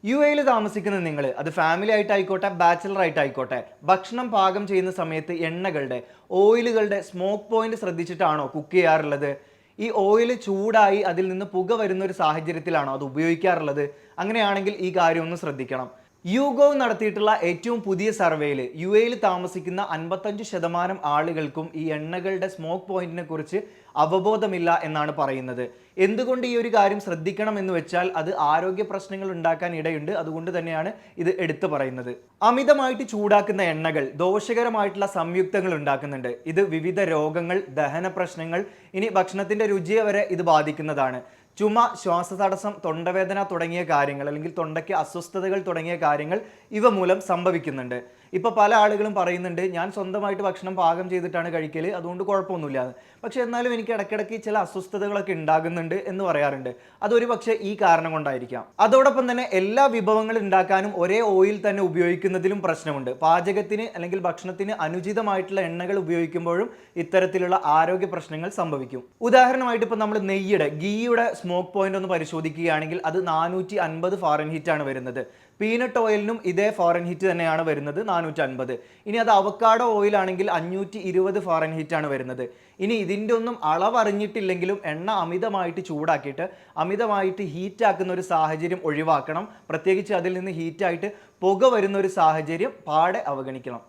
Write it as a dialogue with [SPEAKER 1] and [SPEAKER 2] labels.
[SPEAKER 1] U എയിൽ താമസിക്കുന്ന നിങ്ങൾ അത് ഫാമിലി ആയിട്ടായിക്കോട്ടെ ബാച്ചിലർ ആയിട്ടായിക്കോട്ടെ ഭക്ഷണം പാകം ചെയ്യുന്ന സമയത്ത് എണ്ണകളുടെ ഓയിലുകളുടെ സ്മോക്ക് പോയിന്റ് ശ്രദ്ധിച്ചിട്ടാണോ കുക്ക് ചെയ്യാറുള്ളത്? ഈ ഓയിൽ ചൂടായി അതിൽ നിന്ന് പുക വരുന്ന ഒരു സാഹചര്യത്തിലാണോ അത് ഉപയോഗിക്കാറുള്ളത്? അങ്ങനെയാണെങ്കിൽ ഈ കാര്യം ഒന്ന് ശ്രദ്ധിക്കണം. യുഗോ നടത്തിയിട്ടുള്ള ഏറ്റവും പുതിയ സർവേയിൽ യു എയിൽ താമസിക്കുന്ന 55% ആളുകൾക്കും ഈ എണ്ണകളുടെ സ്മോക്ക് പോയിന്റിനെ കുറിച്ച് അവബോധമില്ല എന്നാണ് പറയുന്നത്. എന്തുകൊണ്ട് ഈ ഒരു കാര്യം ശ്രദ്ധിക്കണം എന്ന് വെച്ചാൽ അത് ആരോഗ്യ പ്രശ്നങ്ങൾ ഉണ്ടാക്കാൻ ഇടയുണ്ട്. അതുകൊണ്ട് തന്നെയാണ് ഇത് എടുത്തു പറയുന്നത്. അമിതമായിട്ട് ചൂടാക്കുന്ന എണ്ണകൾ ദോഷകരമായിട്ടുള്ള സംയുക്തങ്ങൾ ഉണ്ടാക്കുന്നുണ്ട്. ഇത് വിവിധ രോഗങ്ങൾ, ദഹന പ്രശ്നങ്ങൾ, ഇനി ഭക്ഷണത്തിന്റെ രുചിയെ വരെ ഇത് ബാധിക്കുന്നതാണ്. ചുമ, ശ്വാസതടസ്സം, തൊണ്ടവേദന തുടങ്ങിയ കാര്യങ്ങൾ അല്ലെങ്കിൽ തൊണ്ടയ്ക്ക് അസ്വസ്ഥതകൾ തുടങ്ങിയ കാര്യങ്ങൾ ഇവ മൂലം സംഭവിക്കുന്നുണ്ട്. ഇപ്പോൾ പല ആളുകളും പറയുന്നുണ്ട് ഞാൻ സ്വന്തമായിട്ട് ഭക്ഷണം പാകം ചെയ്തിട്ടാണ് കഴിക്കൽ, അതുകൊണ്ട് കുഴപ്പമൊന്നുമില്ല. പക്ഷെ എന്നാലും എനിക്ക് ഇടയ്ക്കിടയ്ക്ക് ചില അസ്വസ്ഥതകളൊക്കെ ഉണ്ടാകുന്നുണ്ട് എന്ന് പറയാറുണ്ട്. അതൊരു പക്ഷേ ഈ കാരണം കൊണ്ടായിരിക്കാം. അതോടൊപ്പം തന്നെ എല്ലാ വിഭവങ്ങൾ ഉണ്ടാക്കാനും ഒരേ ഓയിൽ തന്നെ ഉപയോഗിക്കുന്നതിലും പ്രശ്നമുണ്ട്. പാചകത്തിന് അല്ലെങ്കിൽ ഭക്ഷണത്തിന് അനുചിതമായിട്ടുള്ള എണ്ണകൾ ഉപയോഗിക്കുമ്പോഴും ഇത്തരത്തിലുള്ള ആരോഗ്യ പ്രശ്നങ്ങൾ സംഭവിക്കും. ഉദാഹരണമായിട്ട് ഇപ്പോൾ നമ്മൾ ഗീയുടെ സ്മോക്ക് പോയിന്റ് ഒന്ന് പരിശോധിക്കുകയാണെങ്കിൽ അത് 450 ഫാരൻഹീറ്റ് ആണ് വരുന്നത്. പീനട്ട് ഓയിലിനും ഇതേ ഫാരൻഹീറ്റ് തന്നെയാണ് വരുന്നത്, 450. ഇനി അത് അവക്കാഡോ ഓയിലാണെങ്കിൽ 520 ഫാരൻഹീറ്റ് ആണ് വരുന്നത്. ഇനി ഇതിൻ്റെ ഒന്നും അളവറിഞ്ഞിട്ടില്ലെങ്കിലും എണ്ണ അമിതമായിട്ട് ചൂടാക്കിയിട്ട് അമിതമായിട്ട് ഹീറ്റാക്കുന്ന ഒരു സാഹചര്യം ഒഴിവാക്കണം. പ്രത്യേകിച്ച് അതിൽ നിന്ന് ഹീറ്റായിട്ട് പുക വരുന്ന ഒരു സാഹചര്യം പാടെ അവഗണിക്കണം.